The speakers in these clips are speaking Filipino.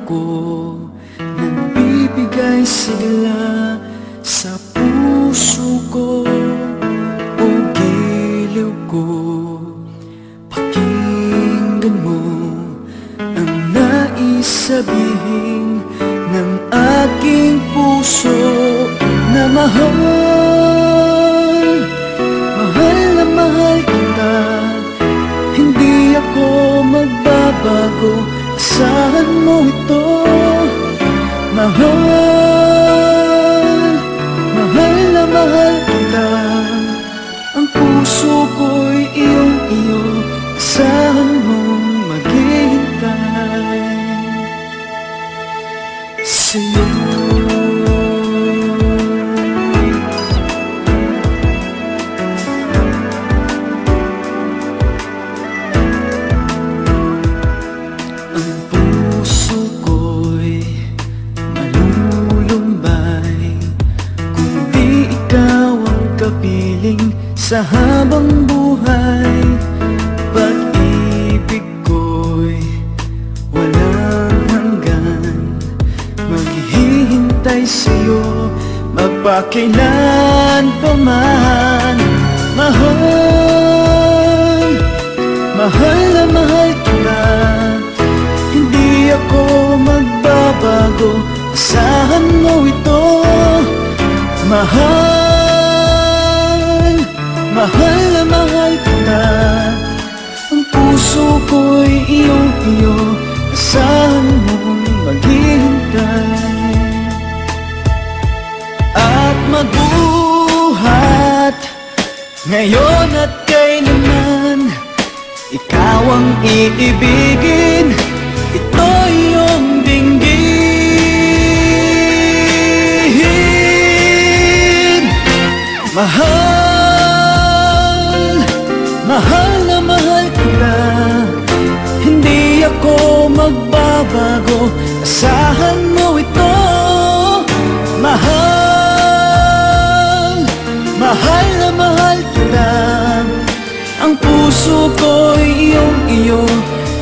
ko, nagbibigay sigla sa puso ko o giliw ko. Pakinggan mo ang nais sabihin ng aking puso na mahal. Mahal na mahal kita, hindi ako magbabago, asahan mo ito. Mahal, mahal na mahal kita, ang puso ko'y iyong-iyo, asahan mong maghihintay sa'yo. Sa habang buhay, pag-ibig ko'y walang hanggan. Maghihintay sa'yo magpakailan pa man. Mahal, mahal na mahal kita, hindi ako magbabago, asahan mo ito. Mahal, mahal na mahal kita, ang puso ko'y iyong-iyo, asahan mong maghihintay. At magbuhat ngayon at kailanman, ikaw ang iibigin, ito iyong dinggin. Mahal, mahal na mahal kita, hindi ako magbabago, asahan mo ito. Mahal, mahal na mahal kita, ang puso ko'y iyong-iyo,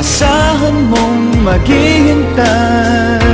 asahan mong maghihintay.